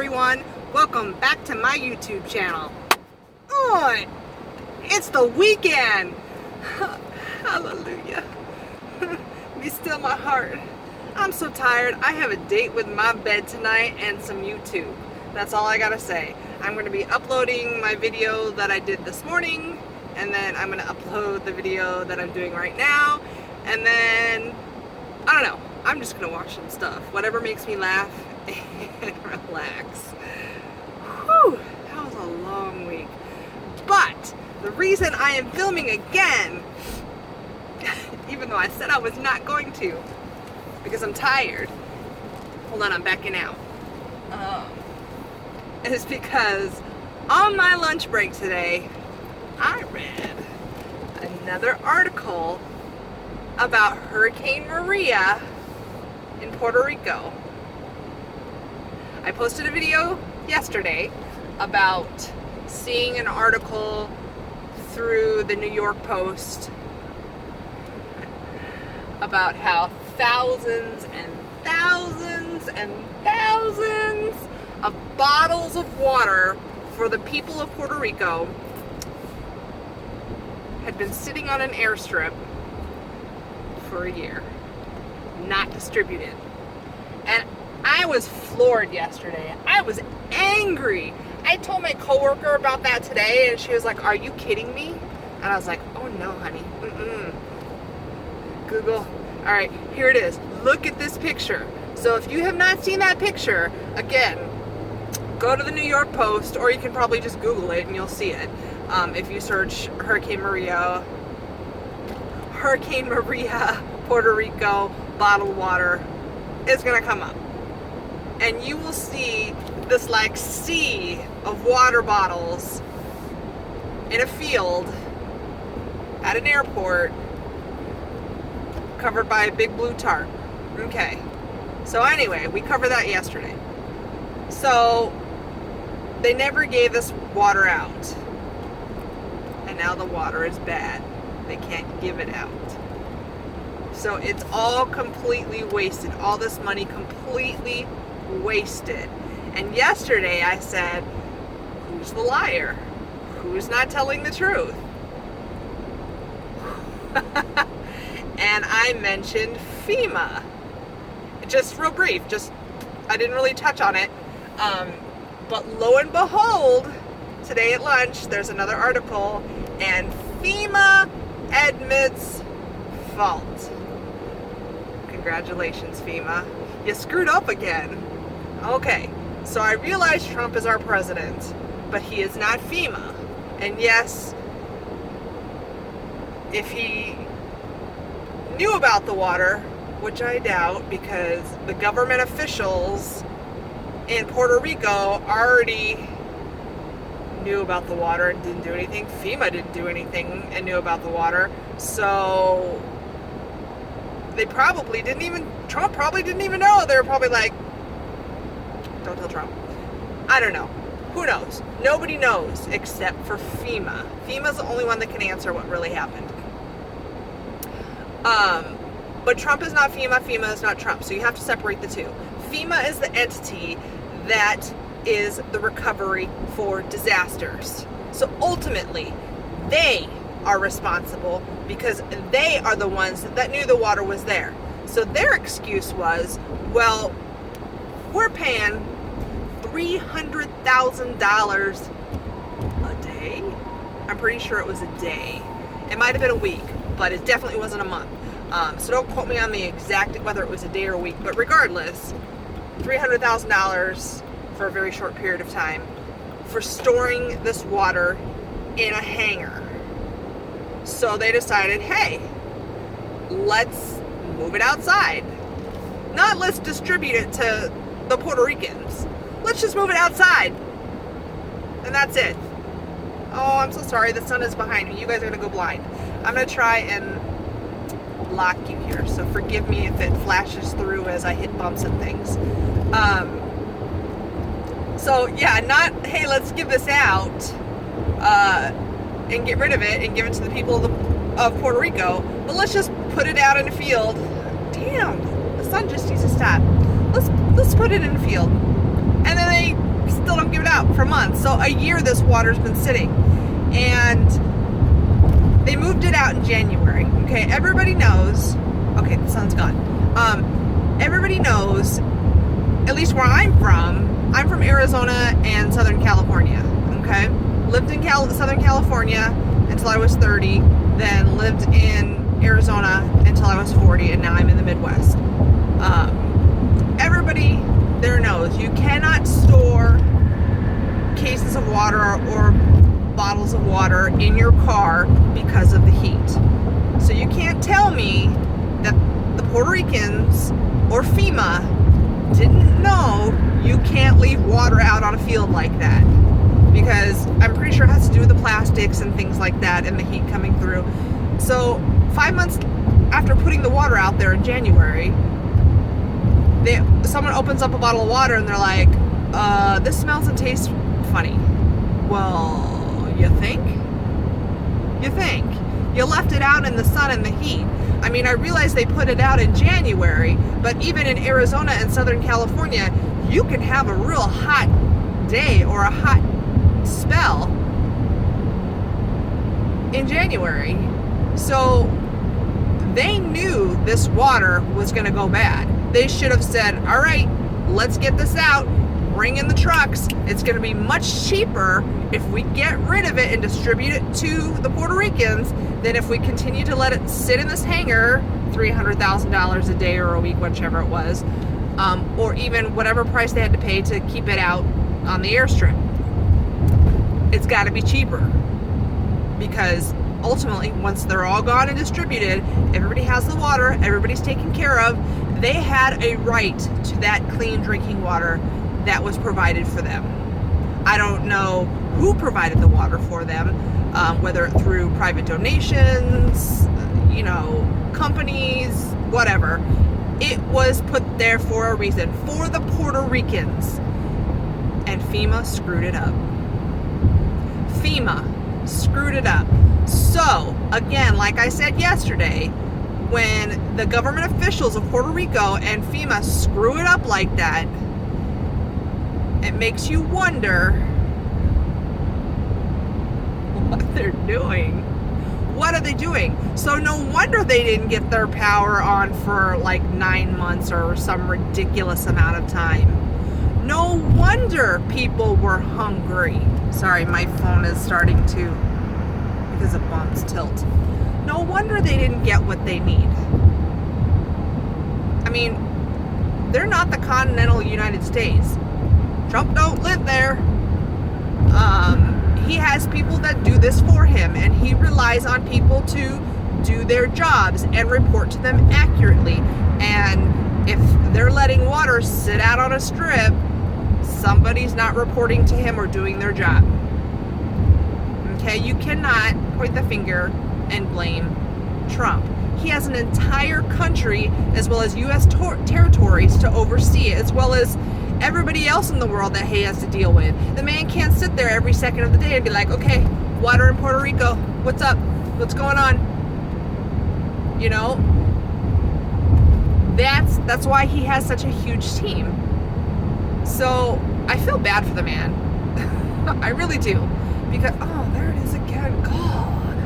everyone, welcome back to my YouTube channel. Oh, it's the weekend. Hallelujah. Be still my heart. I'm so tired. I have a date with my bed tonight and some YouTube. That's all I gotta say. I'm going to be uploading my video that I did this morning, and then I'm going to upload the video that I'm doing right now, and then I don't know, I'm just going to watch some stuff, whatever makes me laugh and relax. Whew, that was a long week. But the reason I am filming again, even though I said I was not going to, because I'm tired. Hold on, I'm backing out. Is because on my lunch break today, I read another article about Hurricane Maria in Puerto Rico. I posted a video yesterday about seeing an article through the New York Post about how thousands and thousands and thousands of bottles of water for the people of Puerto Rico had been sitting on an airstrip for a year, not distributed. And I was floored yesterday. I was angry. I told my coworker about that today, and she was like, "Are you kidding me?" And I was like, "Oh no, honey. Google. All right, here it is. Look at this picture." So if you have not seen that picture, again, go to the New York Post, or you can probably just Google it and you'll see it. If you search Hurricane Maria, Puerto Rico, bottled water, it's gonna come up. And you will see this like sea of water bottles in a field at an airport covered by a big blue tarp. Okay. So anyway, we covered that yesterday. So they never gave us water out. And now the water is bad. They can't give it out. So it's all completely wasted. All this money completely wasted. And yesterday I said, who's the liar? Who's not telling the truth? And I mentioned FEMA. Just real brief, I didn't really touch on it. But lo and behold, today at lunch, there's another article, and FEMA admits fault. Congratulations, FEMA. You screwed up again. Okay, so I realize Trump is our president, but he is not FEMA. And yes, if he knew about the water, which I doubt, because the government officials in Puerto Rico already knew about the water and didn't do anything. FEMA didn't do anything and knew about the water. So they probably didn't even, Trump probably didn't even know. They were probably like, don't tell Trump. I don't know. Who knows? Nobody knows except for FEMA. FEMA's the only one that can answer what really happened. But Trump is not FEMA, FEMA is not Trump, so you have to separate the two. FEMA is the entity that is the recovery for disasters. So ultimately, they are responsible because they are the ones that knew the water was there. So their excuse was, well, we're paying $300,000 a day? I'm pretty sure it was a day. It might have been a week, but it definitely wasn't a month. So don't quote me on the exact, whether it was a day or a week, but regardless, $300,000 for a very short period of time for storing this water in a hangar. So they decided, hey, let's move it outside. Not let's distribute it to the Puerto Ricans. Let's just move it outside. And that's it. Oh, I'm so sorry. The sun is behind me. You guys are going to go blind. I'm going to try and block you here, so forgive me if it flashes through as I hit bumps and things. So yeah, not, hey, let's give this out and get rid of it and give it to the people of Puerto Rico, but let's just put it out in a field. Damn, the sun just needs to stop. Let's put it in a field. And then they for months. So a year this water's been sitting. And they moved it out in January. Okay, everybody knows. Okay, the sun's gone. Everybody knows, at least where I'm from Arizona and Southern California. Okay, lived in Southern California until I was 30, then lived in Arizona until I was 40, and now I'm in the Midwest. Everybody there knows you cannot store cases of water or bottles of water in your car because of the heat. So you can't tell me that the Puerto Ricans or FEMA didn't know you can't leave water out on a field like that, because I'm pretty sure it has to do with the plastics and things like that and the heat coming through. So 5 months after putting the water out there in January, someone opens up a bottle of water and they're like, this smells and tastes funny. Well, you think? You left it out in the sun and the heat. I mean, I realize they put it out in January, but even in Arizona and Southern California, you can have a real hot day or a hot spell in January. So they knew this water was going to go bad. They should have said, all right, let's get this out, bring in the trucks. It's going to be much cheaper if we get rid of it and distribute it to the Puerto Ricans than if we continue to let it sit in this hangar, $300,000 a day or a week, whichever it was, or even whatever price they had to pay to keep it out on the airstrip. It's got to be cheaper, because ultimately, once they're all gone and distributed, everybody has the water, everybody's taken care of. They had a right to that clean drinking water that was provided for them. I don't know who provided the water for them, whether through private donations, companies, whatever. It was put there for a reason, for the Puerto Ricans. And FEMA screwed it up. So, again, like I said yesterday, when the government officials of Puerto Rico and FEMA screw it up like that, it makes you wonder what they're doing. What are they doing? So no wonder they didn't get their power on for like 9 months or some ridiculous amount of time. No wonder people were hungry. Sorry, my phone is starting to, because of bumps, tilt. No wonder they didn't get what they need. I mean, they're not the continental United States. Trump don't live there. He has people that do this for him, and he relies on people to do their jobs and report to them accurately. And if they're letting water sit out on a strip, somebody's not reporting to him or doing their job. Okay, you cannot point the finger and blame Trump. He has an entire country as well as U.S. territories to oversee, as well as everybody else in the world that he has to deal with. The man can't sit there every second of the day and be like, okay, water in Puerto Rico, what's up? What's going on? That's why he has such a huge team. So I feel bad for the man. I really do. Because, there it is again. God.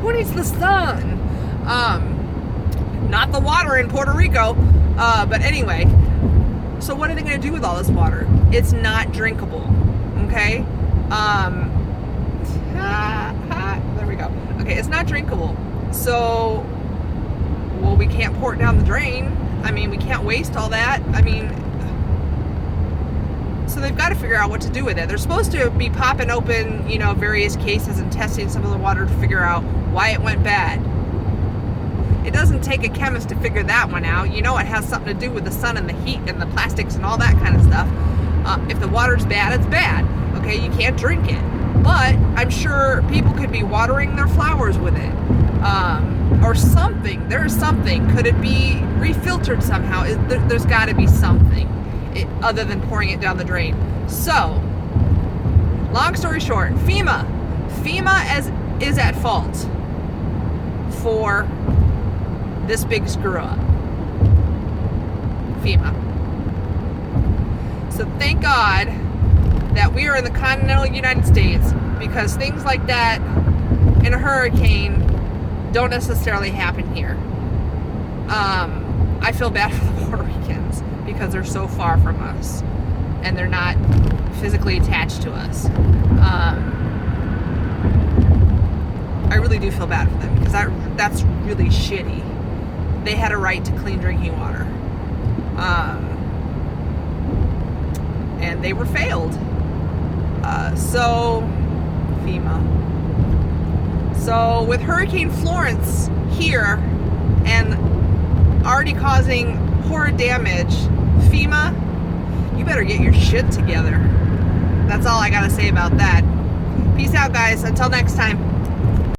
Who needs the sun? Not the water in Puerto Rico. But anyway, so what are they going to do with all this water? It's not drinkable. Okay? There we go. Okay, it's not drinkable. So, well, we can't pour it down the drain. I mean, we can't waste all that. I mean, so they've got to figure out what to do with it. They're supposed to be popping open, various cases and testing some of the water to figure out why it went bad. It doesn't take a chemist to figure that one out. It has something to do with the sun and the heat and the plastics and all that kind of stuff. If the water's bad, it's bad. Okay, you can't drink it. But I'm sure people could be watering their flowers with it. Or something. There's something. Could it be refiltered somehow? There's got to be something other than pouring it down the drain. So, long story short, FEMA is at fault for this big screw up. FEMA. So thank God that we are in the continental United States, because things like that in a hurricane don't necessarily happen here. I feel bad for the Puerto Ricans because they're so far from us and they're not physically attached to us. I really do feel bad for them because that's really shitty. They had a right to clean drinking water. And they were failed. So, FEMA. So, with Hurricane Florence here and already causing horror damage, FEMA, you better get your shit together. That's all I gotta say about that. Peace out, guys. Until next time.